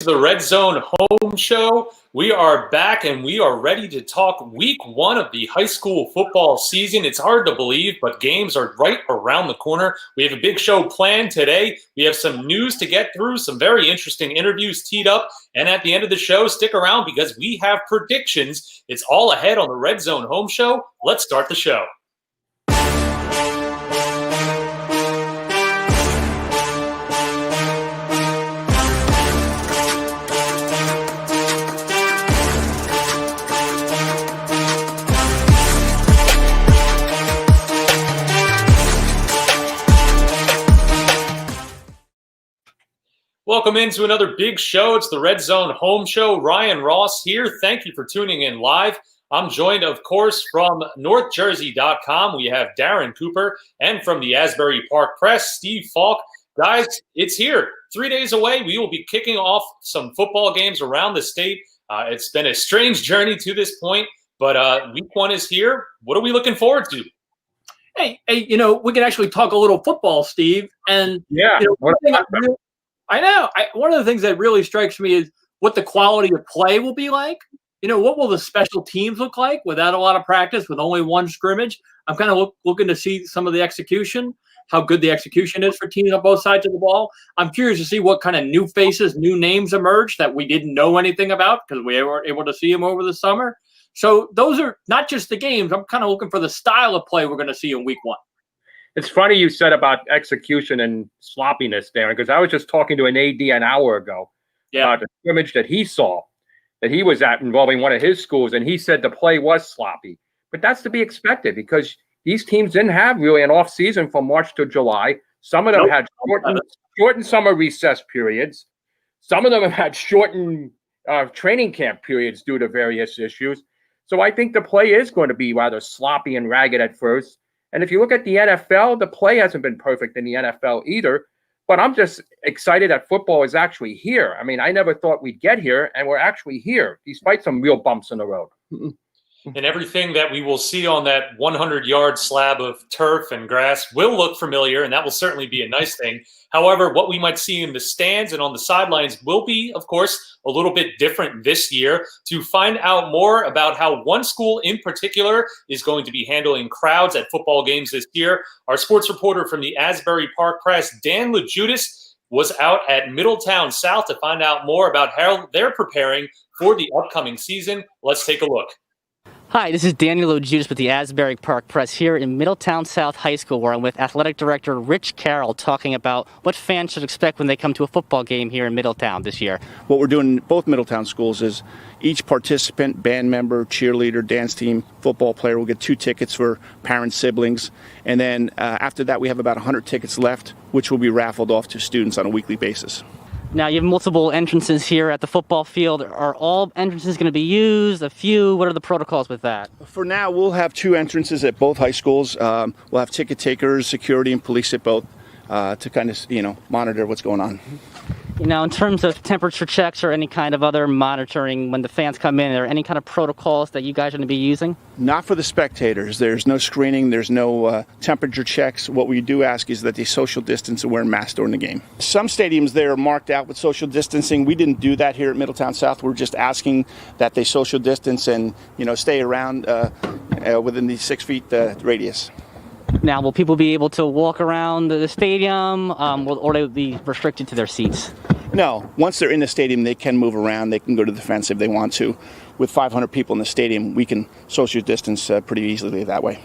to the Red Zone Home Show. We are back and we are ready to talk week one of the high school football season. It's hard to believe, but games are right around the corner. We have a big show planned today. We have some news to get through, some very interesting interviews teed up. And at the end of the show, stick around because we have predictions. It's all ahead on the Red Zone Home Show. Let's start the show. Welcome into another big show. It's the Red Zone Home Show. Ryan Ross here. Thank you for tuning in live. I'm joined, of course, from NorthJersey.com. We have Darren Cooper, and from the Asbury Park Press, Steve Falk. Guys, it's here. 3 days away. We will be kicking off some football games around the state. It's been a strange journey to this point, but week one is here. What are we looking forward to? Hey, we can actually talk a little football, Steve. And yeah, I know. One of the things that really strikes me is what the quality of play will be like. What will the special teams look like without a lot of practice, with only one scrimmage? I'm kind of looking to see some of the execution, how good the execution is for teams on both sides of the ball. I'm curious to see what kind of new faces, new names emerge that we didn't know anything about because we were able to see them over the summer. So those are not just the games. I'm kind of looking for the style of play we're going to see in week one. It's funny you said about execution and sloppiness, Darren, because I was just talking to an AD an hour ago about the scrimmage that he saw, that he was at involving one of his schools, and he said the play was sloppy. But that's to be expected because these teams didn't have really an off season from March to July. Some of them had shortened summer recess periods. Some of them have had shortened training camp periods due to various issues. So I think the play is going to be rather sloppy and ragged at first. And if you look at the NFL, the play hasn't been perfect in the NFL either. But I'm just excited that football is actually here. I mean, I never thought we'd get here, and we're actually here, despite some real bumps in the road. And everything that we will see on that 100-yard slab of turf and grass will look familiar, and that will certainly be a nice thing. However, what we might see in the stands and on the sidelines will be, of course, a little bit different this year. To find out more about how one school in particular is going to be handling crowds at football games this year, our sports reporter from the Asbury Park Press, Dan LeJudas, was out at Middletown South to find out more about how they're preparing for the upcoming season. Let's take a look. Hi, this is Daniel O'Judas with the Asbury Park Press here in Middletown South High School, where I'm with Athletic Director Rich Carroll talking about what fans should expect when they come to a football game here in Middletown this year. What we're doing in both Middletown schools is each participant, band member, cheerleader, dance team, football player will get 2 tickets for parents, siblings. And then after that, we have about 100 tickets left, which will be raffled off to students on a weekly basis. Now, you have multiple entrances here at the football field. Are all entrances going to be used? A few? What are the protocols with that? For now, we'll have 2 entrances at both high schools. We'll have ticket takers, security, and police at both to kind of, monitor what's going on. In terms of temperature checks or any kind of other monitoring when the fans come in, are there any kind of protocols that you guys are going to be using? Not for the spectators. There's no screening. There's no temperature checks. What we do ask is that they social distance and wear masks during the game. Some stadiums, they're marked out with social distancing. We didn't do that here at Middletown South. We're just asking that they social distance and, stay around within the 6 feet radius. Now, will people be able to walk around the stadium or will they be restricted to their seats? No. Once they're in the stadium, they can move around. They can go to the fence if they want to. With 500 people in the stadium, we can social distance pretty easily that way.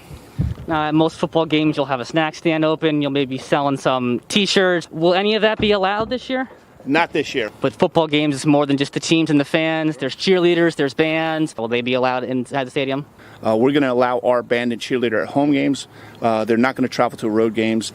Now, at most football games, you'll have a snack stand open. You'll maybe selling some T-shirts. Will any of that be allowed this year? Not this year. But football games is more than just the teams and the fans. There's cheerleaders, there's bands. Will they be allowed inside the stadium? We're going to allow our band and cheerleader at home games. They're not going to travel to road games.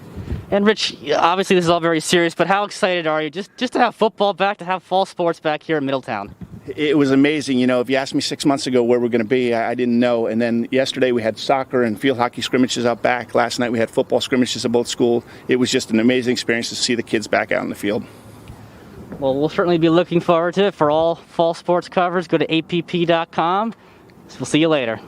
And Rich, obviously this is all very serious, but how excited are you just to have football back, to have fall sports back here in Middletown? It was amazing. If you asked me 6 months ago where we're going to be, I didn't know. And then yesterday we had soccer and field hockey scrimmages out back. Last night we had football scrimmages at both schools. It was just an amazing experience to see the kids back out in the field. Well, we'll certainly be looking forward to it. For all fall sports covers, go to app.com. We'll see you later.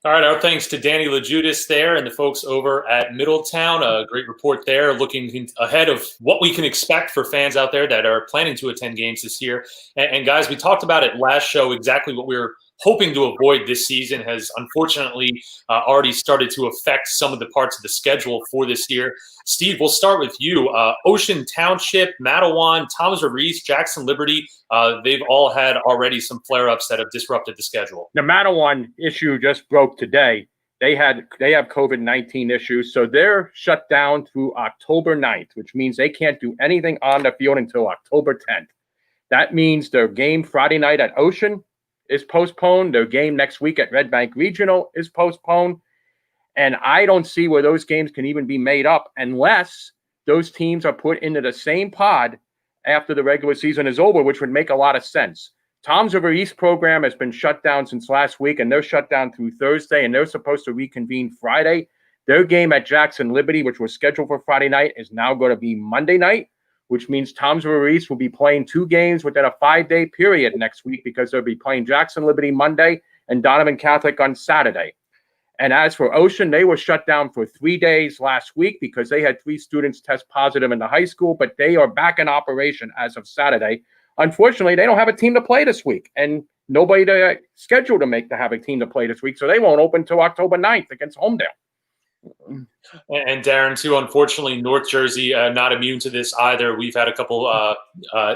All right, our thanks to Danny LaJudas there and the folks over at Middletown. A great report there, looking ahead of what we can expect for fans out there that are planning to attend games this year. And guys, we talked about it last show, exactly what we're hoping to avoid this season has unfortunately already started to affect some of the parts of the schedule for this year. Steve, we'll start with you. Ocean Township, Matawan, Toms River East, Jackson Liberty, they've all had already some flare-ups that have disrupted the schedule. The Matawan issue just broke today. They have COVID-19 issues, so they're shut down through October 9th, which means they can't do anything on the field until October 10th. That means their game Friday night at Ocean is postponed. Their game next week at Red Bank Regional is postponed. And I don't see where those games can even be made up unless those teams are put into the same pod after the regular season is over, which would make a lot of sense. Toms River East program has been shut down since last week, and they're shut down through Thursday, and they're supposed to reconvene Friday. Their game at Jackson Liberty, which was scheduled for Friday night, is now going to be Monday night, which means Toms River East will be playing 2 games within a 5-day period next week because they'll be playing Jackson Liberty Monday and Donovan Catholic on Saturday. And as for Ocean, they were shut down for 3 days last week because they had 3 students test positive in the high school, but they are back in operation as of Saturday. Unfortunately, they don't have a team to play this week and nobody to schedule to have a team to play this week, so they won't open until October 9th against Homedale. And Darren, too, unfortunately, North Jersey not immune to this either. We've had a couple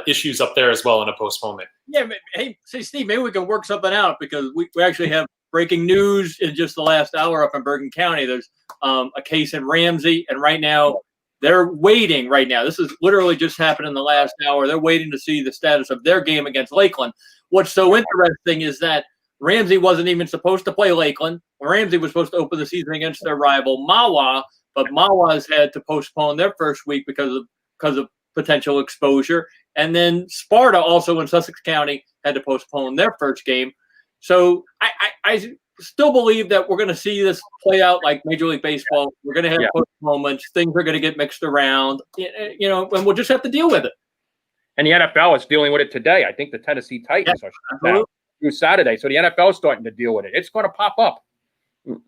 issues up there as well in a postponement. Yeah, hey, say Steve, maybe we can work something out because we actually have breaking news in just the last hour up in Bergen County. There's a case in Ramsey, and right now they're waiting. Right now, this has literally just happened in the last hour. They're waiting to see the status of their game against Lakeland. What's so interesting is that Ramsey wasn't even supposed to play Lakeland. Ramsey was supposed to open the season against their rival Mawa, but Mawa's had to postpone their first week because of potential exposure. And then Sparta, also in Sussex County, had to postpone their first game. So I still believe that we're going to see this play out like Major League Baseball. We're going to have postponements. Things are going to get mixed around, and we'll just have to deal with it. And the NFL is dealing with it today. I think the Tennessee Titans are shut down through Saturday. So the NFL is starting to deal with it. It's going to pop up.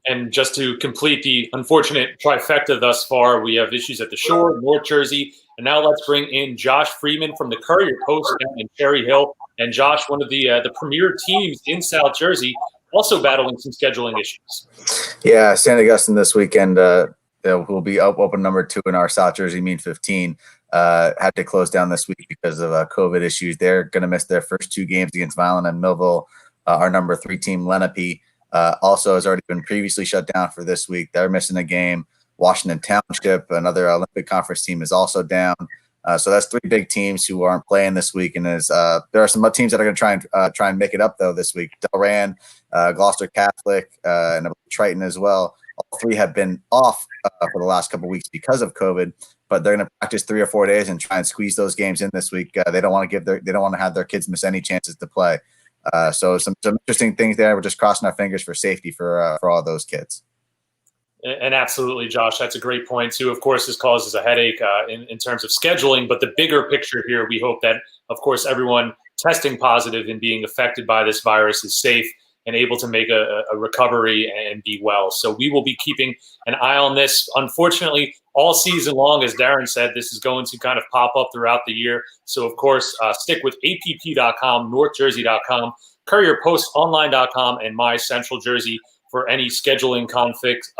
And just to complete the unfortunate trifecta thus far, we have issues at the Shore, North Jersey, and now let's bring in Josh Freeman from the Courier Post down in Cherry Hill. And Josh, one of the premier teams in South Jersey, also battling some scheduling issues. Yeah, St. Augustine this weekend will be open number 2 in our South Jersey Mean 15. Had to close down this week because of COVID issues. They're going to miss their first 2 games against Violin and Millville. Our number 3 team, Lenape, also has already been previously shut down for this week. They're missing a game. Washington Township, another Olympic Conference team, is also down. So that's 3 big teams who aren't playing this week. And there are some teams that are going to try and make it up though this week. Delran, Gloucester Catholic, and Triton as well. All 3 have been off for the last couple of weeks because of COVID, but they're going to practice 3 or 4 days and try and squeeze those games in this week. They don't want to have their kids miss any chances to play. So some interesting things there. We're just crossing our fingers for safety for all those kids. And absolutely, Josh, that's a great point too. Of course, this causes a headache in terms of scheduling, but the bigger picture here, we hope that, of course, everyone testing positive and being affected by this virus is safe and able to make a recovery and be well. So we will be keeping an eye on this. Unfortunately, all season long, as Darren said, this is going to kind of pop up throughout the year. So, of course, stick with app.com, northjersey.com, courierpostonline.com, and My Central Jersey for any scheduling conflicts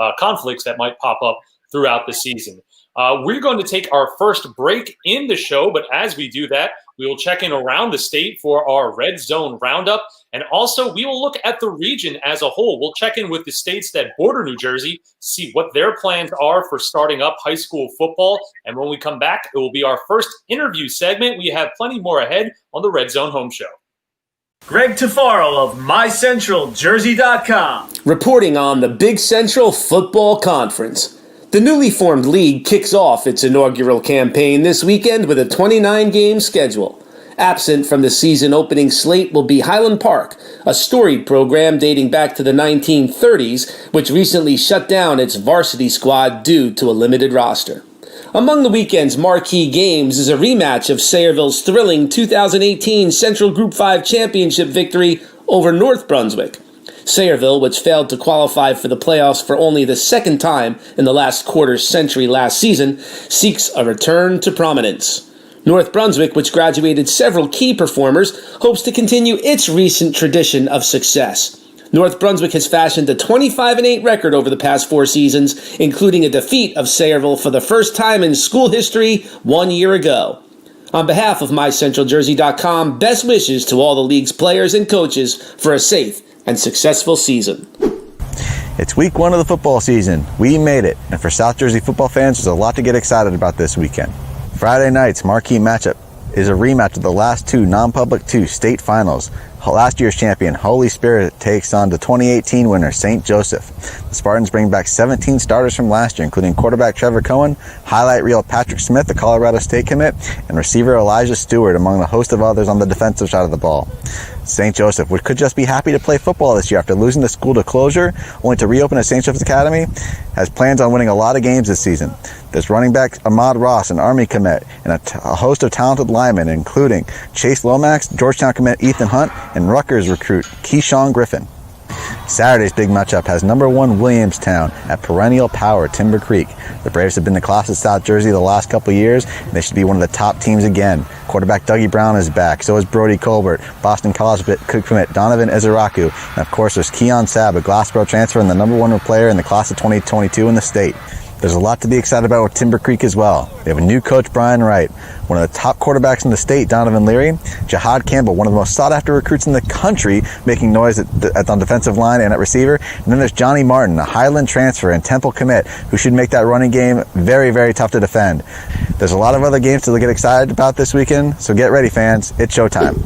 that might pop up throughout the season. We're going to take our first break in the show, but as we do that, we will check in around the state for our Red Zone Roundup, and also we will look at the region as a whole. We'll check in with the states that border New Jersey to see what their plans are for starting up high school football, and when we come back, it will be our first interview segment. We have plenty more ahead on the Red Zone Home Show. Greg Tafaro of MyCentralJersey.com reporting on the Big Central Football Conference. The newly formed league kicks off its inaugural campaign this weekend with a 29-game schedule. Absent from the season opening slate will be Highland Park, a storied program dating back to the 1930s, which recently shut down its varsity squad due to a limited roster. Among the weekend's marquee games is a rematch of Sayreville's thrilling 2018 Central Group 5 championship victory over North Brunswick. Sayreville, which failed to qualify for the playoffs for only the second time in the last quarter century last season, seeks a return to prominence. North Brunswick, which graduated several key performers, hopes to continue its recent tradition of success. North Brunswick has fashioned a 25-8 record over the past 4 seasons, including a defeat of Sayreville for the first time in school history 1 year ago. On behalf of MyCentralJersey.com, best wishes to all the league's players and coaches for a safe and successful season. It's week 1 of the football season. We made it. And for South Jersey football fans, there's a lot to get excited about this weekend. Friday night's marquee matchup is a rematch of the last 2 non-public 2 state finals. Last year's champion, Holy Spirit, takes on the 2018 winner, St. Joseph. The Spartans bring back 17 starters from last year, including quarterback Trevor Cohen, highlight reel Patrick Smith, the Colorado State commit, and receiver Elijah Stewart, among the host of others on the defensive side of the ball. St. Joseph, which could just be happy to play football this year after losing the school to closure, only to reopen at St. Joseph's Academy, has plans on winning a lot of games this season. There's running back Ahmad Ross, an Army commit, and a host of talented linemen, including Chase Lomax, Georgetown commit Ethan Hunt, and Rutgers recruit Keyshawn Griffin. Saturday's big matchup has number 1 Williamstown at perennial power Timber Creek. The Braves have been the class of South Jersey the last couple of years, and they should be one of the top teams again. Quarterback Dougie Brown is back, so is Brody Colbert, Boston College commit Donovan Izaraku, and of course there's Keon Sabb, a Glassboro transfer and the number 1 player in the class of 2022 in the state. There's a lot to be excited about with Timber Creek as well. They have a new coach, Brian Wright, one of the top quarterbacks in the state, Donovan Leary, Jihad Campbell, one of the most sought-after recruits in the country, making noise on defensive line and at receiver. And then there's Johnny Martin, a Highland transfer and Temple commit, who should make that running game very, very tough to defend. There's a lot of other games to get excited about this weekend, so get ready, fans. It's showtime.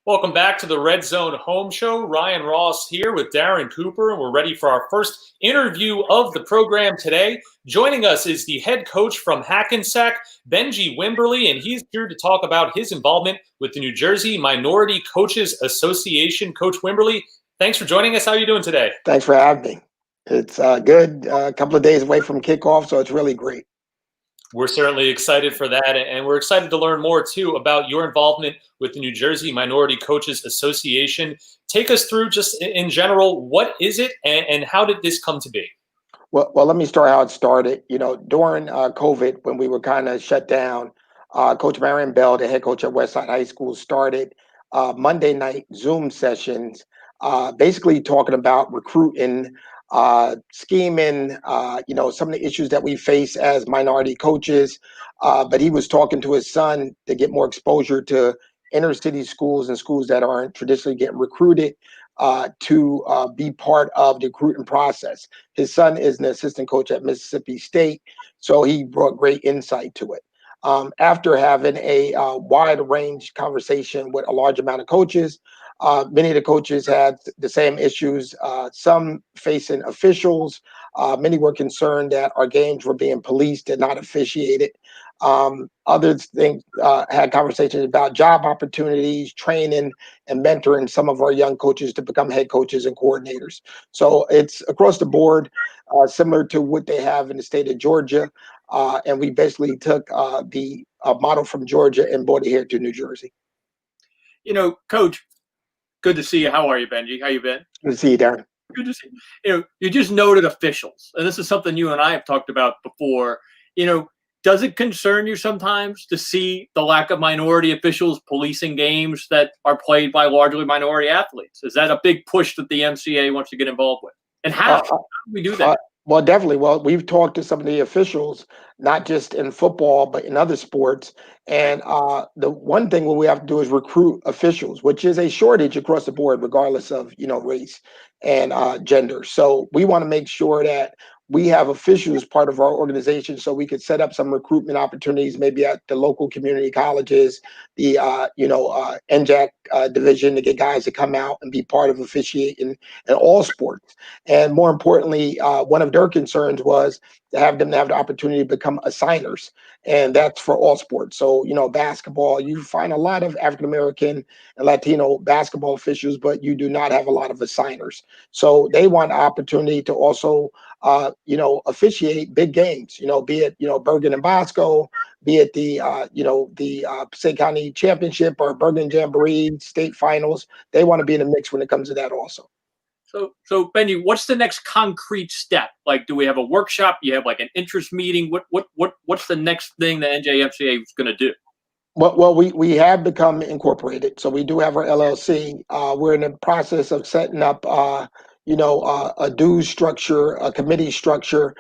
Welcome back to the Red Zone Home Show. Ryan Ross here with Darren Cooper. We're ready for our first interview of the program today. Joining us is the head coach from Hackensack, Benji Wimberly, and he's here to talk about his involvement with the New Jersey Minority Coaches Association. Coach Wimberly, thanks for joining us. How are you doing today? Thanks for having me. It's good. A couple of days away from kickoff, so it's really great. We're certainly excited for that, and we're excited to learn more, too, about your involvement with the New Jersey Minority Coaches Association. Take us through, just in general, what is it, and how did this come to be? Well, let me start how it started. During COVID, when we were kind of shut down, Coach Marion Bell, the head coach at Westside High School, started Monday night Zoom sessions, basically talking about recruiting, scheming, some of the issues that we face as minority coaches. But he was talking to his son to get more exposure to inner city schools and schools that aren't traditionally getting recruited to be part of the recruiting process. His son is an assistant coach at Mississippi State, so he brought great insight to it. After having a wide range conversation with a large amount of coaches, many of the coaches had the same issues, some facing officials. Many were concerned that our games were being policed and not officiated. Others had conversations about job opportunities, training, and mentoring some of our young coaches to become head coaches and coordinators. So it's across the board, similar to what they have in the state of Georgia. And we basically took the model from Georgia and brought it here to New Jersey. Coach, good to see you. How are you, Benji? How you been? Good to see you, Darren. Good to see you. You just noted officials, and this is something you and I have talked about before. Does it concern you sometimes to see the lack of minority officials policing games that are played by largely minority athletes? Is that a big push that the MCA wants to get involved with? And how do we do that? Well, definitely. Well, we've talked to some of the officials, not just in football, but in other sports. And the one thing what we have to do is recruit officials, which is a shortage across the board, regardless of, race and gender. So we want to make sure that we have officials part of our organization, so we could set up some recruitment opportunities, maybe at the local community colleges, the NJAC division, to get guys to come out and be part of officiating in all sports. And more importantly, one of their concerns was to have them have the opportunity to become assigners, and that's for all sports. So, basketball, you find a lot of African American and Latino basketball officials, but you do not have a lot of assigners. So they want an opportunity to also officiate big games, be it, Bergen and Bosco, be it the Passaic County Championship or Bergen Jamboree state finals. They want to be in the mix when it comes to that also. So Benny, what's the next concrete step? Like, do we have a workshop? You have like an interest meeting? What's the next thing the NJMCA is going to do? Well, we have become incorporated, so we do have our LLC. We're in the process of setting up, a dues structure, a committee structure.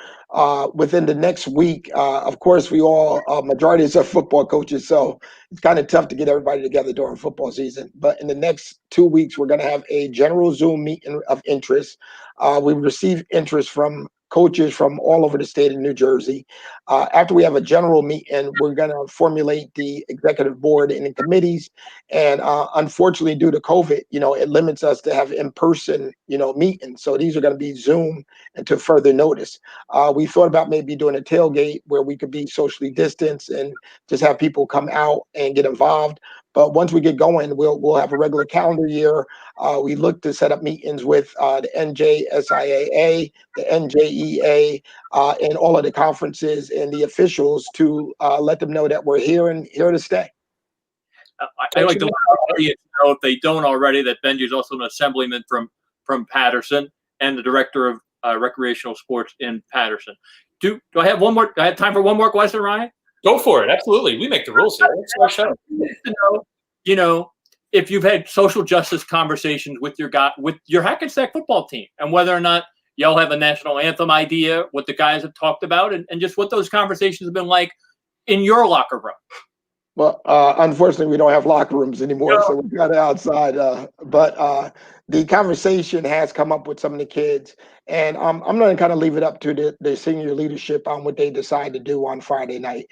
Within the next week, of course, we all majorities are football coaches, so it's kind of tough to get everybody together during football season. But in the next 2 weeks, we're going to have a general Zoom meeting of interest. We receive interest from coaches from all over the state of New Jersey. After we have a general meeting, we're going to formulate the executive board and the committees. And unfortunately, due to COVID, it limits us to have in-person, meetings. So these are going to be Zoom until further notice. We thought about maybe doing a tailgate where we could be socially distanced and just have people come out and get involved. But once we get going, we'll have a regular calendar year. We look to set up meetings with the NJSIAA, the NJEA, and all of the conferences and the officials to let them know that we're here and here to stay. I like to let our audience know, if they don't already, that Benji is also an assemblyman from Patterson and the director of recreational sports in Patterson. Do I have one more? Do I have time for one more question, Ryan? Go for it. Absolutely. We make the rules here. It's our show. If you've had social justice conversations with your Hackensack football team, and whether or not y'all have a national anthem idea, what the guys have talked about, and just what those conversations have been like in your locker room. Well, unfortunately, we don't have locker rooms anymore, so we got it outside. But the conversation has come up with some of the kids, and I'm going to kind of leave it up to the senior leadership on what they decide to do on Friday night.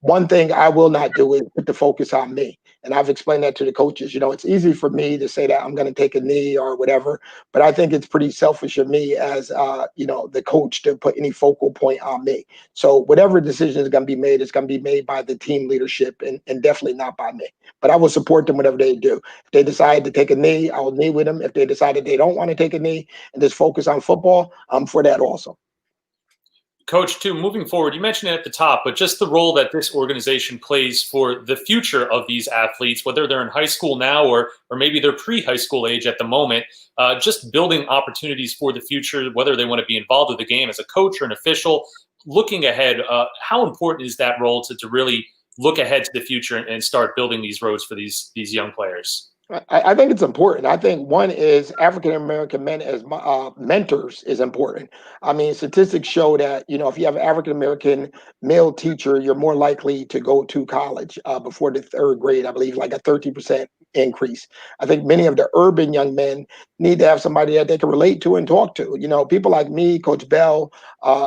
One thing I will not do is put the focus on me. And I've explained that to the coaches. It's easy for me to say that I'm going to take a knee or whatever, but I think it's pretty selfish of me as, the coach to put any focal point on me. So whatever decision is going to be made, it's going to be made by the team leadership and definitely not by me. But I will support them whatever they do. If they decide to take a knee, I will knee with them. If they decided they don't want to take a knee and just focus on football, I'm for that also. Coach, too, moving forward, you mentioned it at the top, but just the role that this organization plays for the future of these athletes, whether they're in high school now or maybe they're pre-high school age at the moment, just building opportunities for the future, whether they want to be involved with the game as a coach or an official, looking ahead, how important is that role to really look ahead to the future and start building these roads for these young players? I think it's important. I think one is African American men as mentors is important. I mean, statistics show that, if you have an African American male teacher, you're more likely to go to college before the third grade. I believe like a 30% increase. I think many of the urban young men need to have somebody that they can relate to and talk to. People like me, Coach Bell,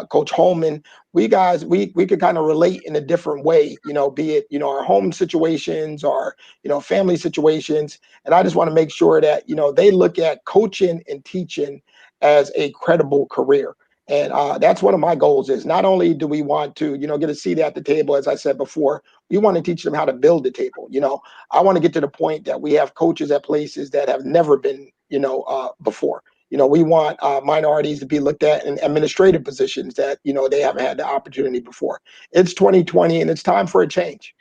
Coach Holman, we could kind of relate in a different way, be it, our home situations or, family situations. And I just want to make sure that, they look at coaching and teaching as a credible career. And that's one of my goals is not only do we want to, get a seat at the table, as I said before, we want to teach them how to build the table. I want to get to the point that we have coaches at places that have never been, before. We want minorities to be looked at in administrative positions that, they haven't had the opportunity before. It's 2020 and it's time for a change.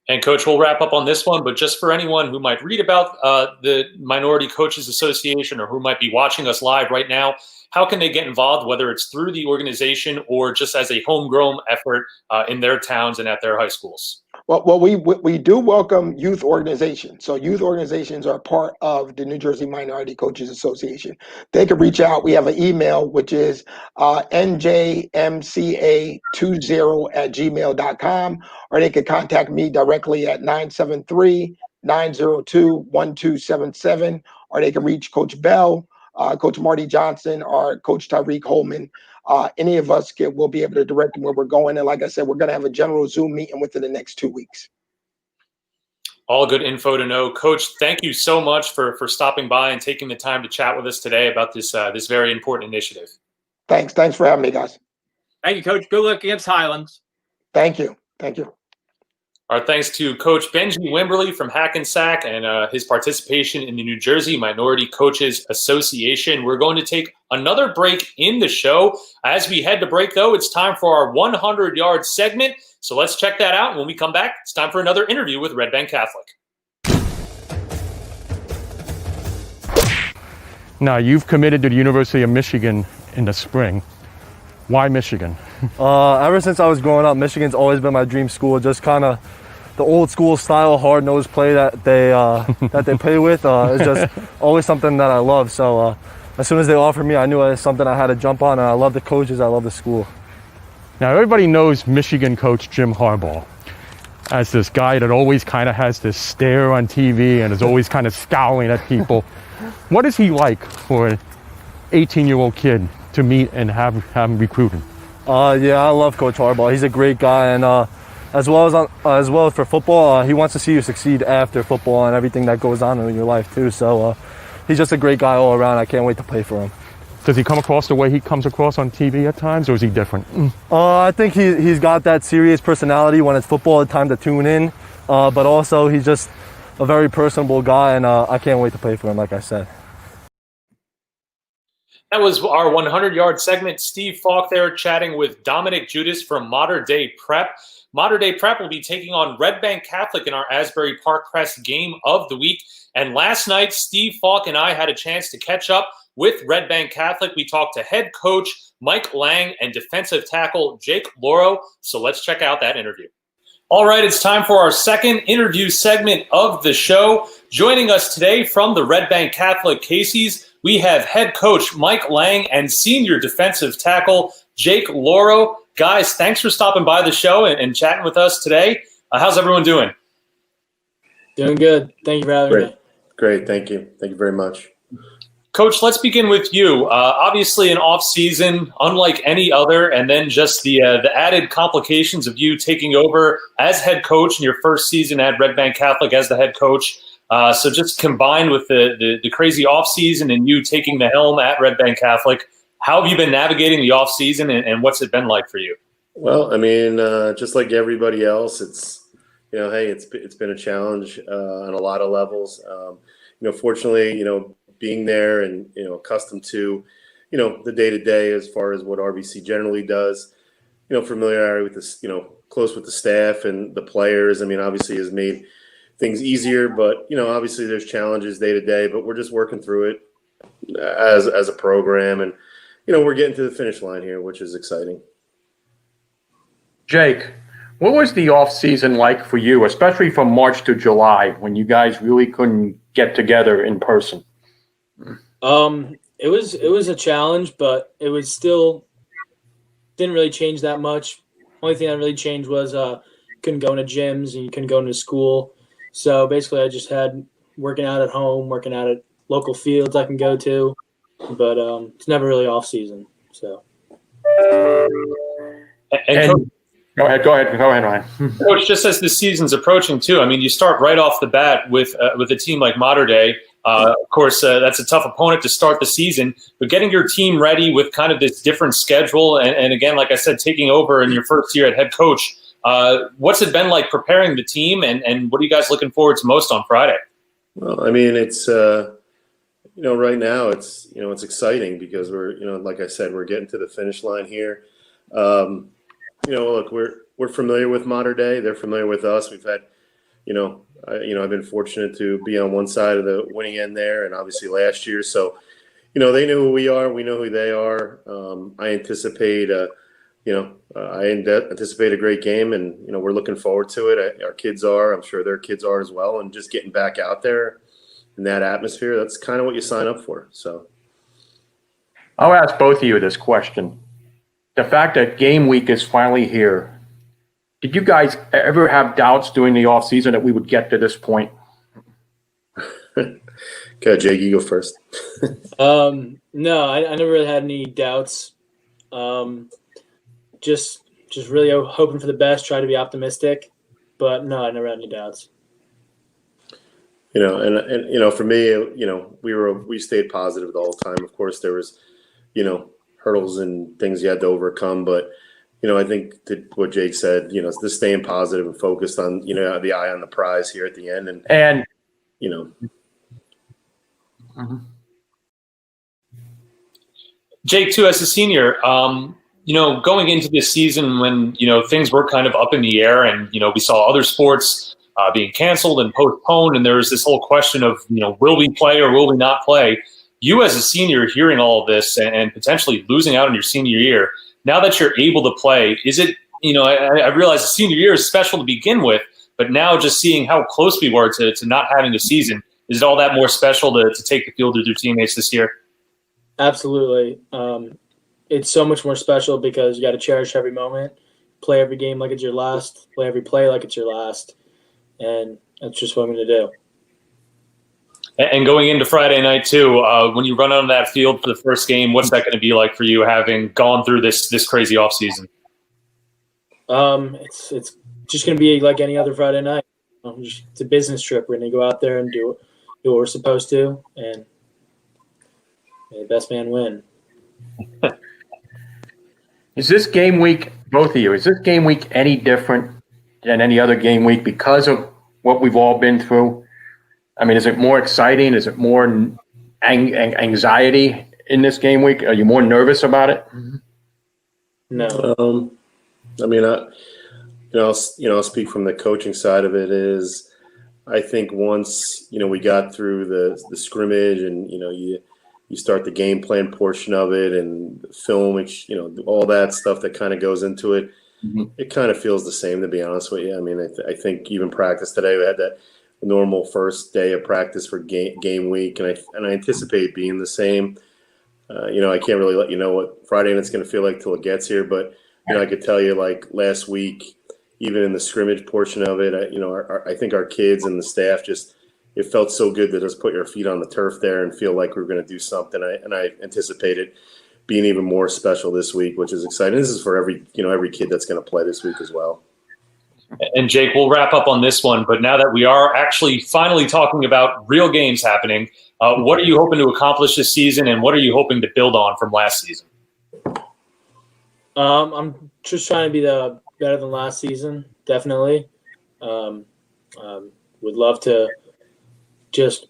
And Coach, we'll wrap up on this one, but just for anyone who might read about the Minority Coaches Association or who might be watching us live right now, how can they get involved, whether it's through the organization or just as a homegrown effort in their towns and at their high schools? Well, we do welcome youth organizations. So youth organizations are part of the New Jersey Minority Coaches Association. They can reach out. We have an email, which is njmca20@gmail.com, or they can contact me directly at 973-902-1277, or they can reach Coach Bell Coach Marty Johnson or Coach Tyreek Holman. Any of us will be able to direct them where we're going. And like I said, we're going to have a general Zoom meeting within the next 2 weeks. All good info to know. Coach, thank you so much for stopping by and taking the time to chat with us today about this this very important initiative. Thanks for having me, guys. Thank you, Coach. Good luck against Highlands. Thank you. Our thanks to Coach Benji Wimberly from Hackensack and his participation in the New Jersey Minority Coaches Association. We're going to take another break in the show. As we head to break, though, it's time for our 100-yard segment. So let's check that out. When we come back, it's time for another interview with Red Bank Catholic. Now, you've committed to the University of Michigan in the spring. Why Michigan? Ever since I was growing up, Michigan's always been my dream school. Just kind of the old school style, hard-nosed play that they play with is just always something that I love. So as soon as they offered me, I knew it was something I had to jump on. And I love the coaches. I love the school. Now, everybody knows Michigan coach Jim Harbaugh as this guy that always kind of has this stare on TV and is always kind of scowling at people. What is he like for an 18-year-old kid to meet and have him recruited? Yeah, I love Coach Harbaugh. He's a great guy, and as well as for football, he wants to see you succeed after football and everything that goes on in your life too. So he's just a great guy all around. I can't wait to play for him. Does he come across the way he comes across on TV at times, or is he different? I think he's got that serious personality when it's football time to tune in, but also he's just a very personable guy, and I can't wait to play for him, like I said. That was our 100-yard segment. Steve Falk there chatting with Dominic Judas from Mater Dei Prep. Mater Dei Prep will be taking on Red Bank Catholic in our Asbury Park Press game of the week. And last night, Steve Falk and I had a chance to catch up with Red Bank Catholic. We talked to head coach Mike Lang and defensive tackle Jake Loro. So let's check out that interview. All right, it's time for our second interview segment of the show. Joining us today from the Red Bank Catholic Casey's, we have head coach Mike Lang and senior defensive tackle Jake Loro. Guys, thanks for stopping by the show and chatting with us today. How's everyone doing? Doing good. Thank you for having me. Great. Thank you. Thank you very much. Coach, let's begin with you. Obviously an off season unlike any other, and then just the added complications of you taking over as head coach in your first season at Red Bank Catholic as the head coach. So just combined with the crazy off season and you taking the helm at Red Bank Catholic, how have you been navigating the off season and what's it been like for you? Well, I mean, just like everybody else, it's, hey, it's been a challenge on a lot of levels. Fortunately, being there and, accustomed to, the day-to-day as far as what RBC generally does, familiarity with this, close with the staff and the players. I mean, obviously has made things easier, but, obviously there's challenges day-to-day, but we're just working through it as a program. And, we're getting to the finish line here, which is exciting. Jake, what was the off season like for you, especially from March to July when you guys really couldn't get together in person? It was a challenge, but it was still didn't really change that much. Only thing that really changed was couldn't go into gyms and you couldn't go into school. So basically I just had working out at home, working out at local fields I can go to, but it's never really off season. So and Go ahead, Ryan. Coach, just as the season's approaching too, I mean, you start right off the bat with a team like Mater Dei. Of course, that's a tough opponent to start the season, but getting your team ready with kind of this different schedule, and again, like I said, taking over in your first year at head coach, what's it been like preparing the team, and what are you guys looking forward to most on Friday? Well, I mean, it's right now it's it's exciting because we're like I said, we're getting to the finish line here. Look, we're familiar with Mater Dei. They're familiar with us. We've had, I've been fortunate to be on one side of the winning end there, and obviously last year. So, they know who we are. We know who they are. I anticipate, anticipate a great game, and we're looking forward to it. Our kids are. I'm sure their kids are as well. And just getting back out there in that atmosphere, that's kind of what you sign up for. So, I'll ask both of you this question. The fact that game week is finally here, did you guys ever have doubts during the offseason that we would get to this point? Okay, Jake, you go first. No, I never really had any doubts. Just really hoping for the best, try to be optimistic, but no, I never had any doubts. And for me, we stayed positive the whole time. Of course, there was, hurdles and things you had to overcome, but I think what Jake said, just staying positive and focused on, the eye on the prize here at the end, and Mm-hmm. Jake, too, as a senior, going into this season when, things were kind of up in the air and, we saw other sports being canceled and postponed, and there was this whole question of, will we play or will we not play? You as a senior hearing all of this and potentially losing out on your senior year, now that you're able to play, is it, I realize the senior year is special to begin with, but now just seeing how close we were to not having a season, is it all that more special to take the field with your teammates this year? Absolutely. It's so much more special because you got to cherish every moment, play every game like it's your last, play every play like it's your last, and that's just what I'm going to do. And going into Friday night too, when you run on that field for the first game, what's that going to be like for you, having gone through this crazy offseason? It's just going to be like any other Friday night. It's a business trip. We're going to go out there and do what we're supposed to, and may the best man win. Is this game week, both of you, is this game week any different than any other game week because of what we've all been through? I mean, is it more exciting? Is it more anxiety in this game week? Are you more nervous about it? No. I mean, I'll speak from the coaching side of it. Is I think once we got through the scrimmage and you start the game plan portion of it and film, which all that stuff that kind of goes into it. Mm-hmm. It kind of feels the same, to be honest with you. I mean, I think even practice today, we had that normal first day of practice for game week, and I anticipate being the same. I can't really let you know what Friday night's going to feel like till it gets here, but I could tell you, like last week, even in the scrimmage portion of it, I think our kids and the staff it felt so good to just put your feet on the turf there and feel like we were going to do something. I anticipate it being even more special this week, which is exciting. This is for every kid that's going to play this week as well. And Jake, we'll wrap up on this one, but now that we are actually finally talking about real games happening, what are you hoping to accomplish this season, and what are you hoping to build on from last season? I'm just trying to be better than last season, definitely. Would love to just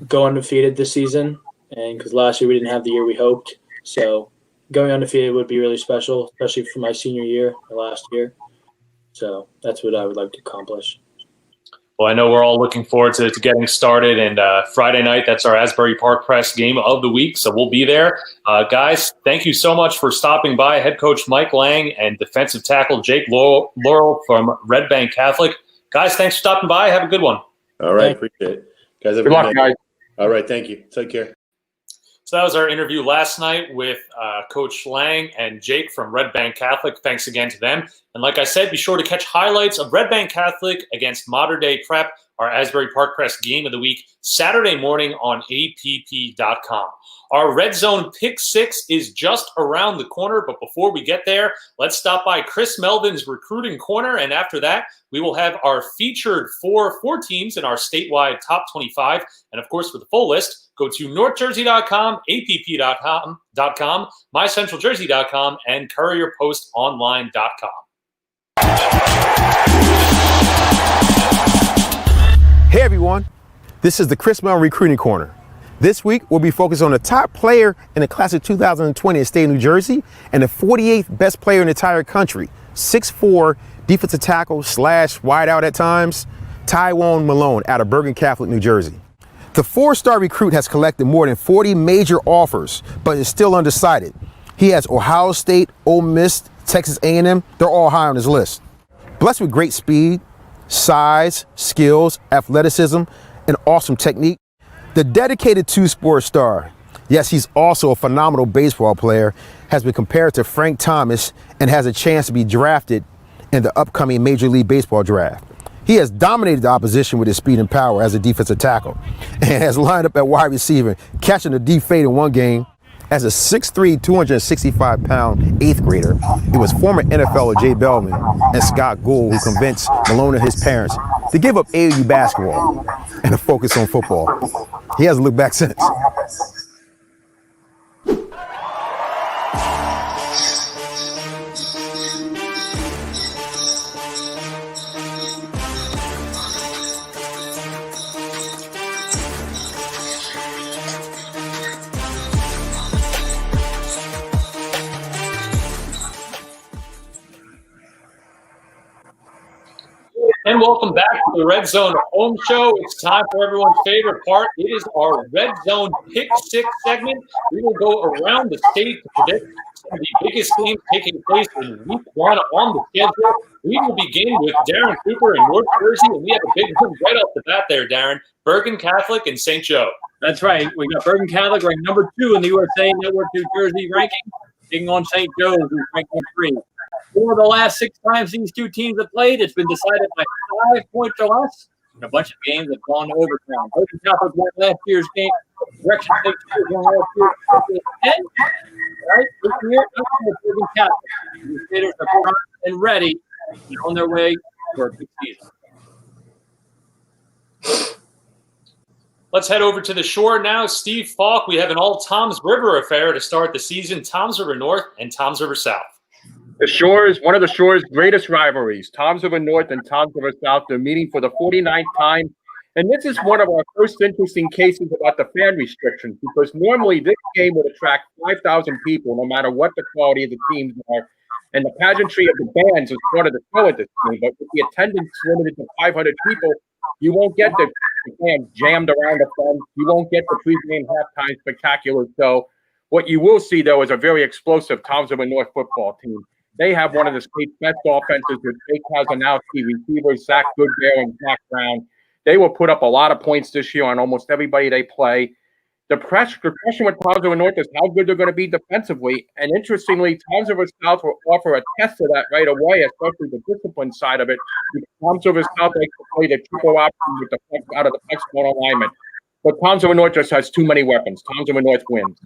go undefeated this season, and because last year we didn't have the year we hoped, so going undefeated would be really special, especially for my senior year, my last year. So that's what I would like to accomplish. Well, I know we're all looking forward to getting started, and Friday night, that's our Asbury Park Press game of the week, so we'll be there. Guys, thank you so much for stopping by. Head coach Mike Lang and defensive tackle Jake Laurel from Red Bank Catholic. Guys, thanks for stopping by. Have a good one. All right, appreciate it. Guys, have good luck, guys. All right, thank you. Take care. So that was our interview last night with Coach Lang and Jake from Red Bank Catholic. Thanks again to them. And like I said, be sure to catch highlights of Red Bank Catholic against Modern Day Prep, our Asbury Park Press game of the week, Saturday morning on app.com. Our Red Zone Pick 6 is just around the corner, but before we get there, let's stop by Chris Melvin's Recruiting Corner, and after that, we will have our featured four teams in our statewide top 25. And of course, for the full list, go to northjersey.com, app.com, mycentraljersey.com, and courierpostonline.com. Hey everyone, this is the Chris Mellon Recruiting Corner. This week, we'll be focused on the top player in the class of 2020 in the state of New Jersey and the 48th best player in the entire country, 6'4", defensive tackle / wideout at times, Tywone Malone out of Bergen Catholic, New Jersey. The 4-star recruit has collected more than 40 major offers, but is still undecided. He has Ohio State, Ole Miss, Texas A&M, they're all high on his list. Blessed with great speed, size, skills, athleticism, and awesome technique, the dedicated 2-sport star, yes, he's also a phenomenal baseball player, has been compared to Frank Thomas and has a chance to be drafted in the upcoming Major League Baseball draft. He has dominated the opposition with his speed and power as a defensive tackle and has lined up at wide receiver, catching a deep fade in one game. As a 6'3", 265-pound eighth grader, it was former NFLer Jay Bellman and Scott Gould who convinced Malone and his parents to give up AAU basketball and to focus on football. He hasn't looked back since. And welcome back to the Red Zone Home Show. It's time for everyone's favorite part. It is our Red Zone Pick Six segment. We will go around the state to predict some of the biggest games taking place in Week 1 on the schedule. We will begin with Darren Cooper in North Jersey, and we have a big one right off the bat there, Darren. Bergen Catholic and St. Joe. That's right. We got Bergen Catholic ranked number 2 in the USA Network New Jersey ranking, taking on St. Joe, who's ranked number 3. 4 of the last 6 times these two teams have played, it's been decided by 5 points or less, and a bunch of games have gone to overtime. Bergen Catholic won last year's game. Direction St. Joe won last year's 10. Right? This year, Bergen Catholic. The Staters are primed and ready and on their way for a big season. Let's head over to the shore now. Steve Falk, we have an all Toms River affair to start the season. Toms River North and Toms River South. The Shore's, one of the Shore's greatest rivalries, Toms River North and Toms River South, they're meeting for the 49th time. And this is one of our first interesting cases about the fan restrictions, because normally this game would attract 5,000 people, no matter what the quality of the teams are. And the pageantry of the bands is part of the show at this game. But with the attendance limited to 500 people, you won't get the fans jammed around the fence. You won't get the pregame halftime spectacular show. What you will see, though, is a very explosive Toms River North football team. They have one of the state's best offenses with Jake Kazanowski, receivers, Zach Goodbear, and Zach Brown. They will put up a lot of points this year on almost everybody they play. The question with Toms River North is how good they're going to be defensively. And interestingly, Toms River South will offer a test of that right away, especially the discipline side of it. Toms River South likes to play the triple option with the out of the flexible alignment. But Toms River North just has too many weapons. Toms River North wins.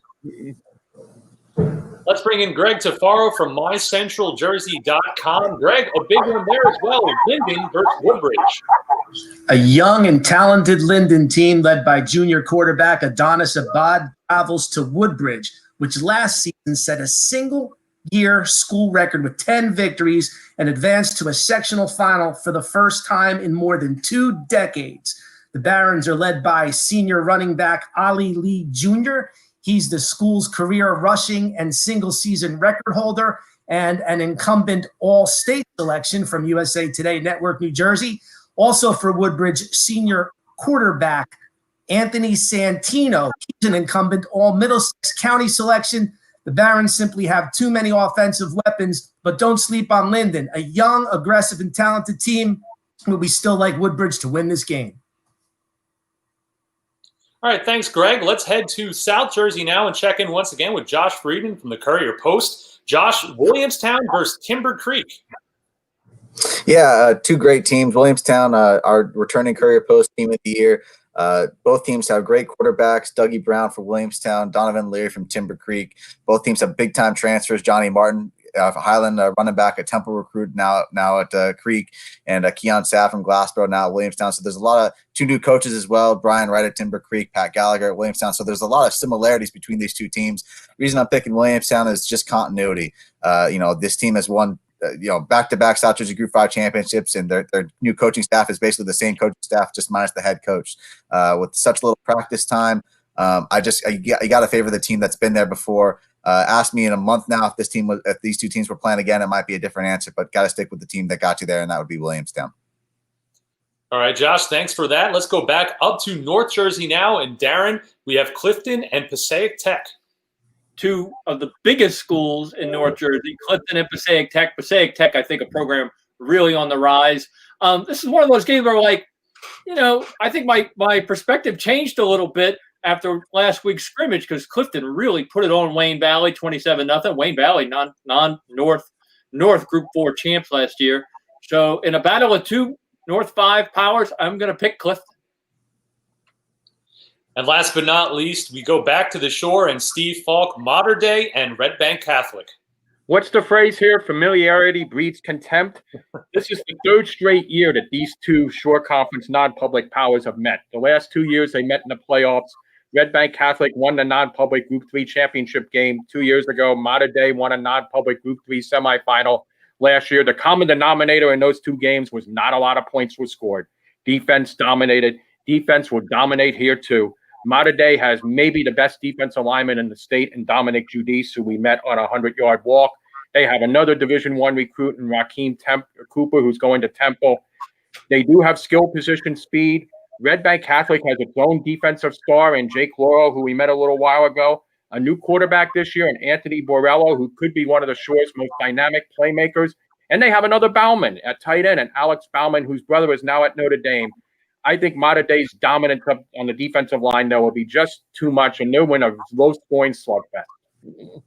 Let's bring in Greg Tafaro from MyCentralJersey.com. Greg, a big one there as well. Linden versus Woodbridge. A young and talented Linden team led by junior quarterback Adonis Abad travels to Woodbridge, which last season set a single-year school record with 10 victories and advanced to a sectional final for the first time in more than 2 decades. The Barons are led by senior running back Ali Lee Jr. He's the school's career rushing and single-season record holder and an incumbent all-state selection from USA Today Network New Jersey. Also for Woodbridge, senior quarterback Anthony Santino. He's an incumbent all-Middlesex County selection. The Barons simply have too many offensive weapons, but don't sleep on Linden, a young, aggressive, and talented team. But we still like Woodbridge to win this game. All right, thanks, Greg. Let's head to South Jersey now and check in once again with Josh Friedman from the Courier-Post. Josh, Williamstown versus Timber Creek. Yeah, 2 great teams. Williamstown, our returning Courier-Post team of the year. Both teams have great quarterbacks. Dougie Brown for Williamstown, Donovan Leary from Timber Creek. Both teams have big-time transfers. Johnny Martin, Highland running back, a Temple recruit now at Creek, and Keon Sapp from Glassboro now at Williamstown. So there's a lot of 2 new coaches as well. Brian Wright at Timber Creek, Pat Gallagher at Williamstown. So there's a lot of similarities between these 2 teams. The reason I'm picking Williamstown is just continuity. This team has won back-to-back South Jersey Group 5 championships, and their new coaching staff is basically the same coaching staff, just minus the head coach. With such little practice time, you got to favor the team that's been there before. Ask me in a month now if these 2 teams were playing again, it might be a different answer, but got to stick with the team that got you there, and that would be Williamstown. All right, Josh, thanks for that. Let's go back up to North Jersey now, and Darren, we have Clifton and Passaic Tech. 2 of the biggest schools in North Jersey, Clifton and Passaic Tech. Passaic Tech, I think, a program really on the rise. This is one of those games where, I think my perspective changed a little bit after last week's scrimmage because Clifton really put it on Wayne Valley, 27-0. Wayne Valley, non-North Group 4 champs last year. So in a battle of 2 North 5 powers, I'm going to pick Clifton. And last but not least, we go back to the shore and Steve Falk, Mater Dei and Red Bank Catholic. What's the phrase here? Familiarity breeds contempt. This is the third straight year that these two shore conference non-public powers have met. The last 2 years they met in the playoffs. Red Bank Catholic won the non-public Group 3 championship game 2 years ago. Mater Dei won a non-public Group 3 semifinal last year. The common denominator in those two games was not a lot of points were scored. Defense dominated. Defense will dominate here too. Mater Dei has maybe the best defensive lineman in the state in Dominic Judice, who we met on a 100-yard walk. They have another Division I recruit in Rakeem Cooper, who's going to Temple. They do have skill position speed. Red Bank Catholic has its own defensive star in Jake Laurel, who we met a little while ago. A new quarterback this year, and Anthony Borello, who could be one of the shore's most dynamic playmakers. And they have another Bauman at tight end, and Alex Bauman, whose brother is now at Notre Dame. I think Mater Dei's dominance on the defensive line, though, will be just too much, and they'll win a low-scoring slugfest.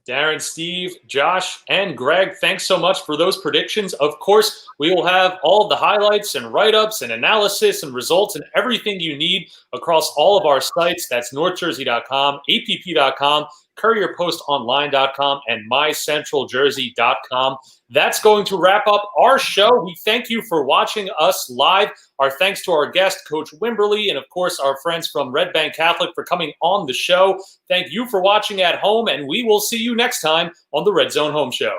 Darren, Steve, Josh, and Greg, thanks so much for those predictions. Of course, we will have all of the highlights and write-ups and analysis and results and everything you need across all of our sites. That's northjersey.com, app.com, courierpostonline.com, and mycentraljersey.com. That's going to wrap up our show. We thank you for watching us live. Our thanks to our guest, Coach Wimberly, and of course, our friends from Red Bank Catholic for coming on the show. Thank you for watching at home, and we will see you next time on the Red Zone Home Show.